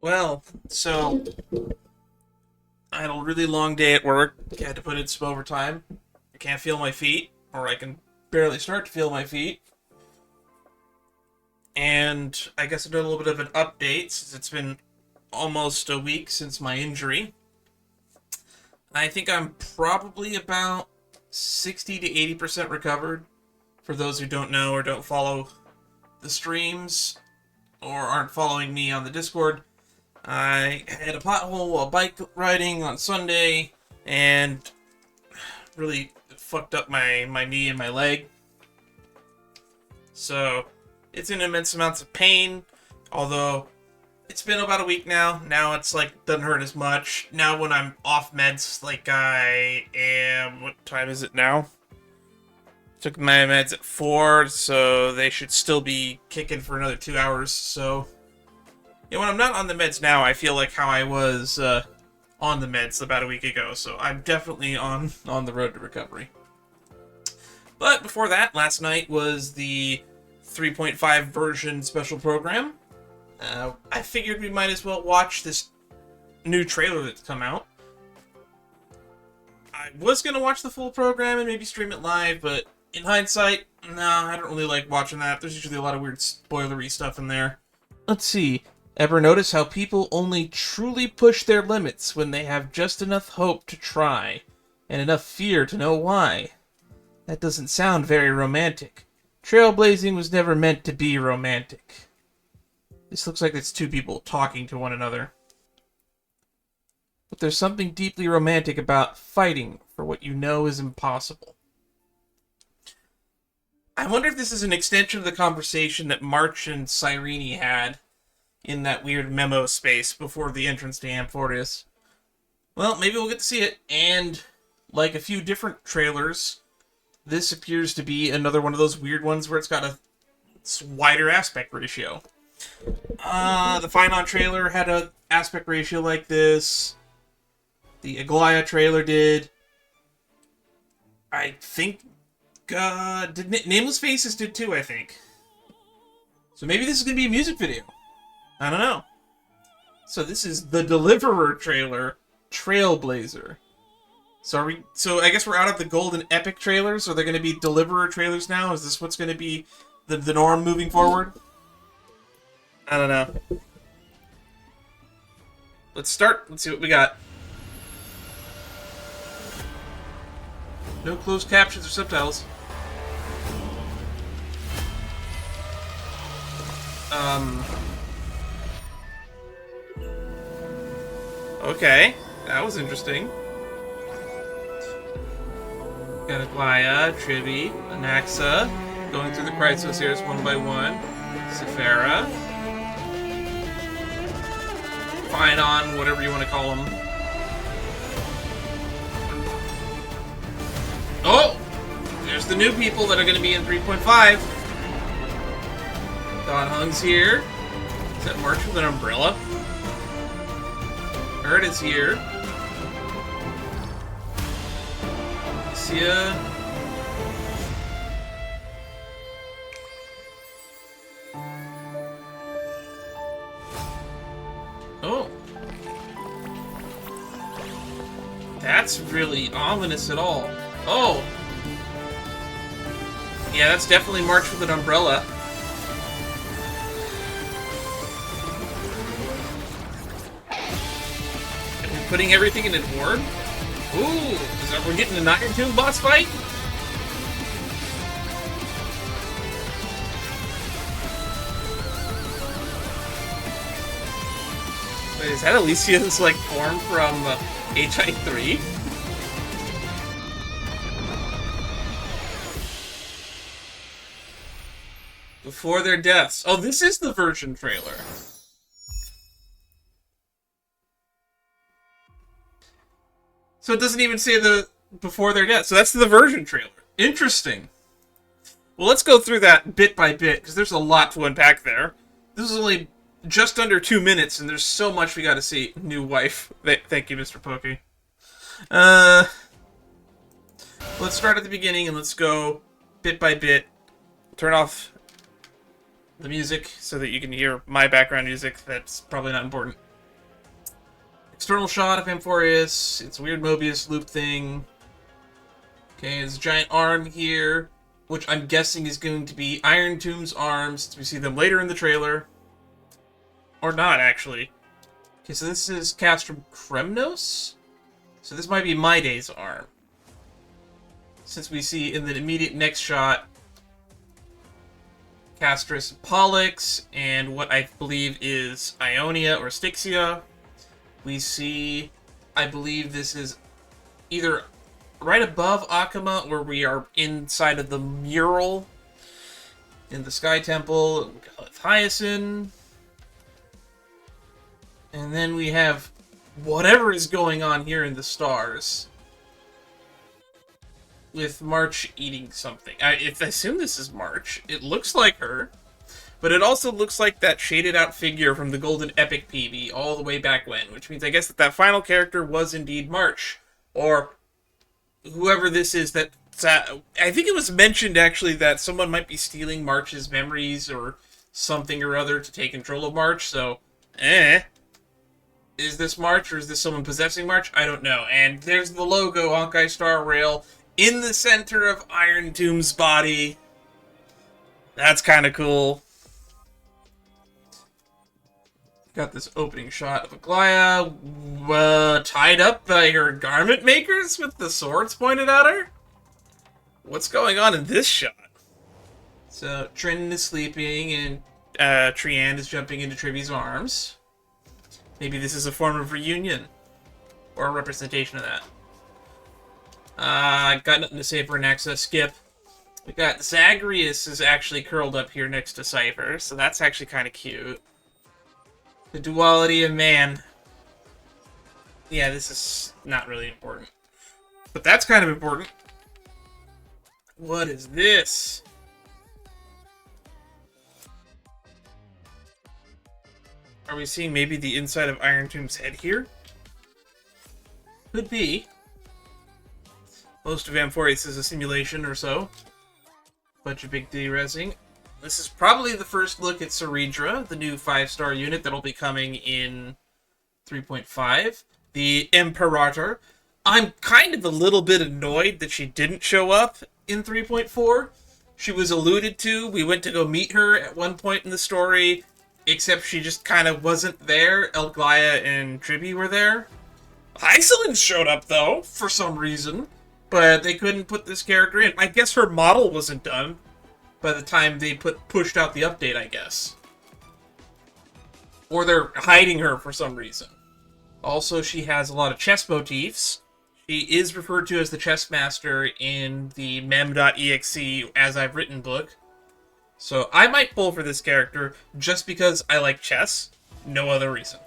Well, so I had a really long day at work. I had to put in some overtime. I can't feel my feet, or I can barely start to feel my feet. And I guess I'll do a little bit of an update since it's been almost a week since my injury. I think I'm probably about 60 to 80% recovered. For those who don't know or don't follow the streams or aren't following me on the Discord, I had a pothole while bike riding on Sunday and really fucked up my knee and my leg. So it's in immense amounts of pain, although it's been about a week now. Now it's like doesn't hurt as much. Now when I'm off meds, like I am, what time is it now? Took my meds at 4, so they should still be kicking for another 2 hours. So yeah, when I'm not on the meds now, I feel like how I was on the meds about a week ago. So I'm definitely on the road to recovery. But before that, last night was the 3.5 version special program. I figured we might as well watch this new trailer that's come out. I was going to watch the full program and maybe stream it live, but in hindsight, no, I don't really like watching that. There's usually a lot of weird spoilery stuff in there. Let's see. Ever notice how people only truly push their limits when they have just enough hope to try, and enough fear to know why? That doesn't sound very romantic. Trailblazing was never meant to be romantic. This looks like it's two people talking to one another. But there's something deeply romantic about fighting for what you know is impossible. I wonder if this is an extension of the conversation that March and Cyrene had in that weird memo space before the entrance to Amphorius. Well, maybe we'll get to see it, and like a few different trailers, this appears to be another one of those weird ones where it's got a wider aspect ratio. The Finon trailer had an aspect ratio like this. The Aglaya trailer did. I think Nameless Faces did too, I think. So maybe this is going to be a music video. I don't know. So this is the Deliverer trailer, Trailblazer. So I guess we're out of the golden epic trailers. Are there going to be Deliverer trailers now? Is this what's going to be the norm moving forward? I don't know. Let's start. Let's see what we got. No closed captions or subtitles. Okay. That was interesting. Got Aglaya, Trivi, Anaxa, going through the Chrysoceres one by one. Sephara. Finon, whatever you want to call them. Oh! There's the new people that are going to be in 3.5. Don Hung's here. Is that March with an umbrella? Erd is here. Sia. Oh. That's really ominous at all. Oh! Yeah, that's definitely March with an umbrella. And we're putting everything in an orb? Ooh! We're getting an Iron Tomb boss fight? Wait, is that Alicia's, like, form from HI3? Before their deaths. Oh, this is the version trailer. So it doesn't even say the before their deaths. So that's the version trailer. Interesting. Well, let's go through that bit by bit, because there's a lot to unpack there. This is only just under 2 minutes, and there's so much we gotta see. New wife. Thank you, Mr. Pokey. Let's start at the beginning, and let's go bit by bit. Turn off the music so that you can hear my background music. That's probably not important. external shot of Amphorius. It's a weird Mobius loop thing. Okay, there's a giant arm here, which I'm guessing is going to be Iron Tomb's arms, since we see them later in the trailer. Or not, actually. Okay, so this is Castrum Kremnos? So this might be Maide's arm. Since we see in the immediate next shot, Castris Pollux, and what I believe is Ionia or Styxia. We see, I believe this is either right above Akama, where we are inside of the mural in the Sky Temple with Hyacinth. And then we have whatever is going on here in the stars. With March eating something. I assume this is March. It looks like her. But it also looks like that shaded out figure from the Golden Epic PV all the way back when. Which means I guess that final character was indeed March. Or whoever this is that... I think it was mentioned actually that someone might be stealing March's memories or something or other to take control of March. So, Is this March or is this someone possessing March? I don't know. And there's the logo, Honkai Star Rail, in the center of Iron Tomb's body. That's kind of cool. Got this opening shot of Aglaya tied up by her garment makers with the swords pointed at her. What's going on in this shot? So, Trin is sleeping and Triand is jumping into Trivi's arms. Maybe this is a form of reunion. Or a representation of that. Got nothing to say for Nexa. Skip. We got Zagreus is actually curled up here next to Cypher, so that's actually kind of cute. The duality of man. Yeah, this is not really important. But that's kind of important. What is this? Are we seeing maybe the inside of Iron Tomb's head here? Could be. Most of Amphorius is a simulation or so. Bunch of big D-resing. This is probably the first look at Ceredra, the new 5-star unit that'll be coming in 3.5. The Imperator. I'm kind of a little bit annoyed that she didn't show up in 3.4. She was alluded to. We went to go meet her at one point in the story, except she just kind of wasn't there. Elglaya and Tribi were there. Hycelin showed up, though, for some reason. But they couldn't put this character in. I guess her model wasn't done by the time they pushed out the update, I guess. Or they're hiding her for some reason. Also, she has a lot of chess motifs. She is referred to as the chess master in the mem.exe as I've written book. So I might pull for this character just because I like chess. No other reason.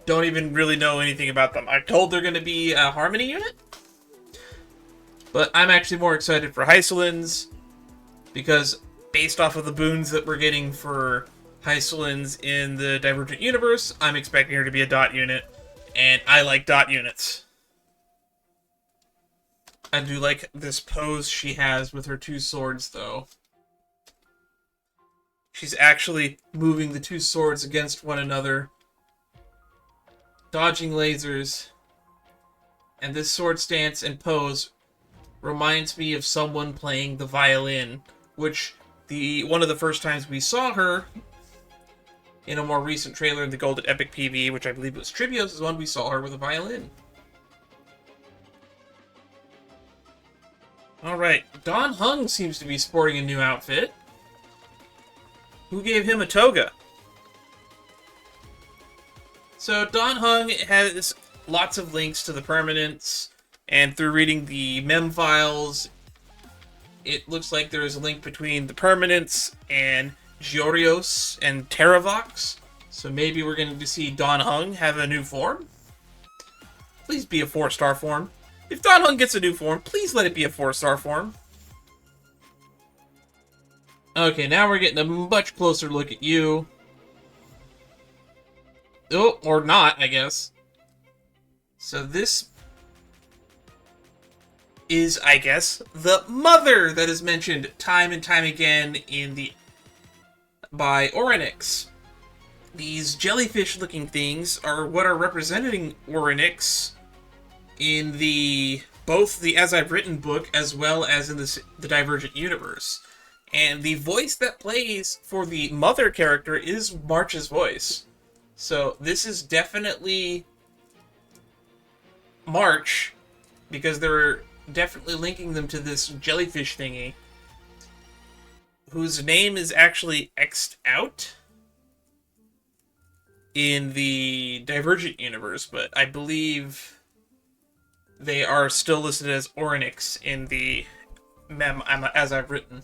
Don't even really know anything about them. I'm told they're going to be a Harmony unit. But I'm actually more excited for Hycelin's, because based off of the boons that we're getting for Hycelin's in the Divergent Universe, I'm expecting her to be a dot unit, and I like dot units. I do like this pose she has with her two swords, though. She's actually moving the two swords against one another, dodging lasers, and this sword stance and pose reminds me of someone playing the violin, which one of the first times we saw her in a more recent trailer in the Golden Epic PV, which I believe was Trivios, is when we saw her with a violin. Alright, Don Hung seems to be sporting a new outfit. Who gave him a toga? So Don Hung has lots of links to the permanents, and through reading the mem files, it looks like there is a link between the permanents and Giorios and Terravox. So maybe we're going to see Don Hung have a new form. Please be a 4-star form. If Don Hung gets a new form, please let it be a 4-star form. Okay, now we're getting a much closer look at you. Oh, or not, I guess. So this is, I guess, the mother that is mentioned time and time again in by Orynyx. these jellyfish-looking things are what are representing Orynyx in both the As I've Written book as well as in the Divergent universe. And the voice that plays for the mother character is March's voice. So this is definitely March, because they're definitely linking them to this jellyfish thingy, whose name is actually X'd out in the Divergent universe, but I believe they are still listed as Orynyx in the mem As I've Written.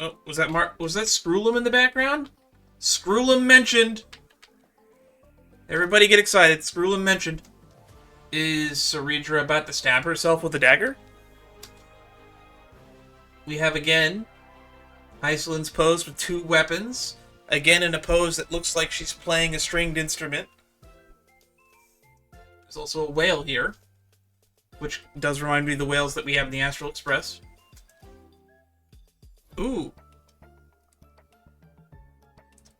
Oh, was that Scroolum in the background? Scroolum mentioned! Everybody get excited. Scroolum mentioned. Is Saridra about to stab herself with a dagger? We have again Iceland's pose with two weapons. Again in a pose that looks like she's playing a stringed instrument. There's also a whale here, which does remind me of the whales that we have in the Astral Express. Ooh.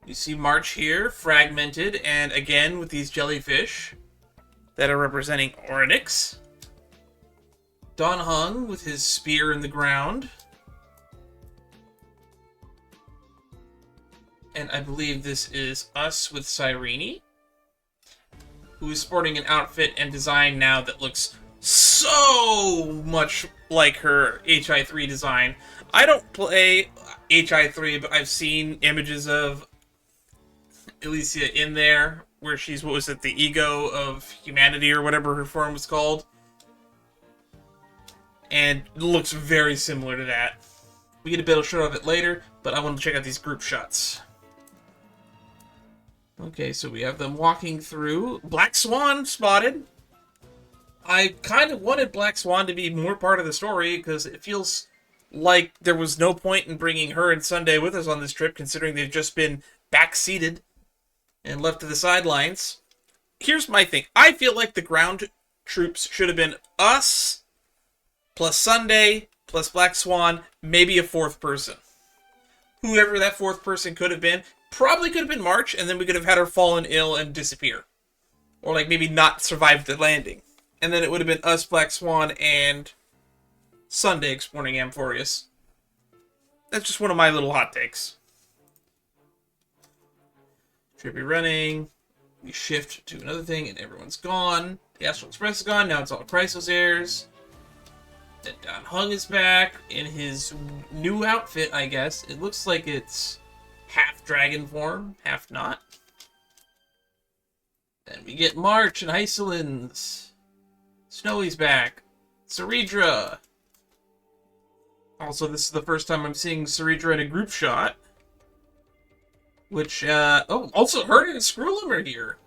You see March here, fragmented, and again with these jellyfish that are representing Orynyx. Don Hung with his spear in the ground. And I believe this is us with Cyrene, who is sporting an outfit and design now that looks so much like her HI3 design. I don't play HI3, but I've seen images of Elysia in there, where she's, what was it, the ego of humanity or whatever her form was called. And it looks very similar to that. We get a better shot of it later, but I want to check out these group shots. Okay, so we have them walking through. Black Swan spotted. I kind of wanted Black Swan to be more part of the story, because it feels like there was no point in bringing her and Sunday with us on this trip, considering they've just been backseated and left to the sidelines. Here's my thing. I feel like the ground troops should have been us, plus Sunday, plus Black Swan, maybe a fourth person. Whoever that fourth person could have been, probably could have been March, and then we could have had her fallen ill and disappear. Or like maybe not survive the landing. And then it would have been us, Black Swan, and Sunday exploring Amphorius. That's just one of my little hot takes. Trippy running. We shift to another thing, and everyone's gone. The Astral Express is gone. Now it's all Chrysos heirs. Then Don Hung is back in his new outfit, I guess. It looks like it's half dragon form, half not. Then we get March and Iceland's. Snowy's back. Saridra. Also, this is the first time I'm seeing Saridra in a group shot. Which, oh, also her and Scroolum are here.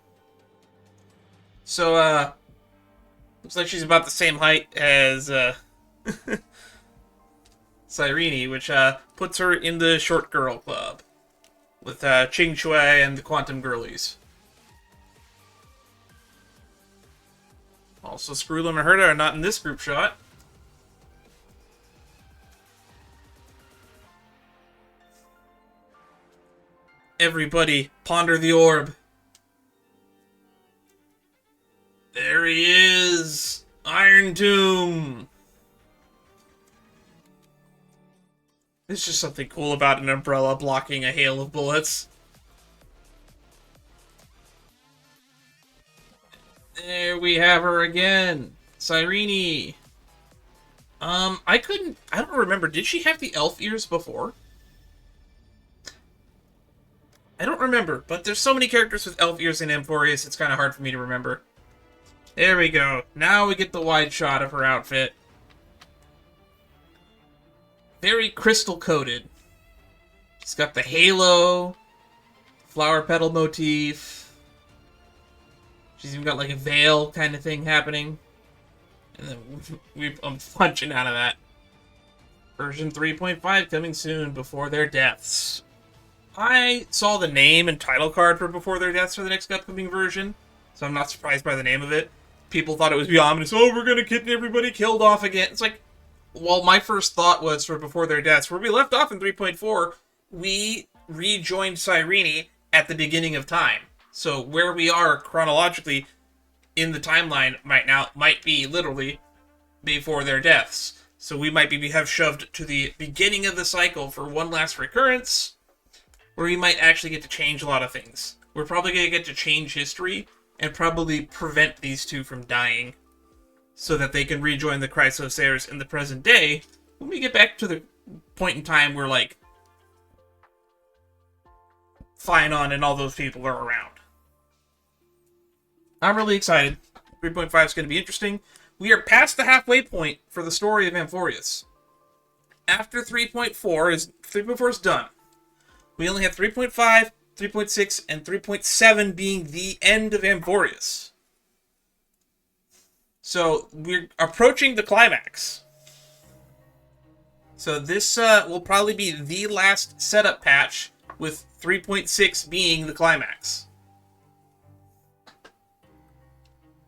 So, looks like she's about the same height as, Cyrene, which, puts her in the short girl club. With, Ching Shui and the Quantum Girlies. Also, Scroolum and Herta are not in this group shot. Everybody, ponder the orb. There he is! Iron Tomb! There's just something cool about an umbrella blocking a hail of bullets. There we have her again. Cyrene. I don't remember. Did she have the elf ears before? I don't remember, but there's so many characters with elf ears in Amphorius, it's kind of hard for me to remember. There we go. Now we get the wide shot of her outfit. Very crystal-coated. She's got the halo, flower petal motif. She's even got like a veil kind of thing happening. And then I'm punching out of that. Version 3.5 coming soon, Before Their Deaths. I saw the name and title card for Before Their Deaths for the next upcoming version, so I'm not surprised by the name of it. People thought it was ominous. Oh, we're gonna get everybody killed off again. It's like, well, my first thought was for Before Their Deaths, where we left off in 3.4, we rejoined Cyrene at the beginning of time. So where we are chronologically in the timeline might be literally before their deaths. So we might have shoved to the beginning of the cycle for one last recurrence, where we might actually get to change a lot of things. We're probably going to get to change history and probably prevent these two from dying so that they can rejoin the Chrysosairs in the present day when we get back to the point in time where, like, Phionon and all those people are around. I'm really excited. 3.5 is going to be interesting. We are past the halfway point for the story of Amphorius. After 3.4 is done. We only have 3.5, 3.6, and 3.7 being the end of Amphorius. So we're approaching the climax. So this will probably be the last setup patch, with 3.6 being the climax.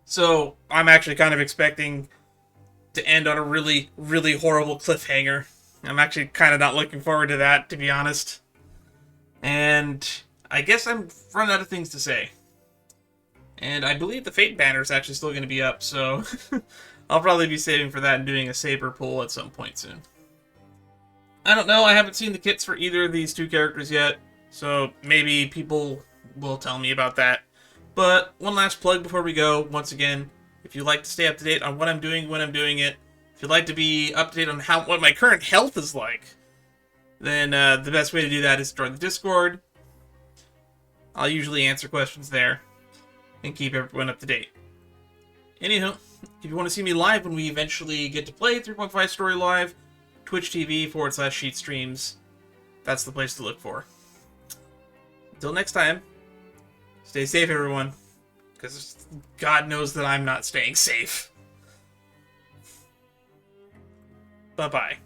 So I'm actually kind of expecting to end on a really, really horrible cliffhanger. I'm actually kind of not looking forward to that, to be honest. And I guess I'm run out of things to say. And I believe the Fate banner is actually still going to be up, so I'll probably be saving for that and doing a Saber pull at some point soon. I don't know, I haven't seen the kits for either of these two characters yet, so maybe people will tell me about that. But one last plug before we go. Once again, if you'd like to stay up to date on what I'm doing when I'm doing it, if you'd like to be up to date on what my current health is like, then the best way to do that is to join the Discord. I'll usually answer questions there and keep everyone up to date. Anywho, if you want to see me live when we eventually get to play 3.5 Story Live, Twitch TV/Sheet Streams, that's the place to look for. Until next time, stay safe, everyone, because God knows that I'm not staying safe. Bye-bye.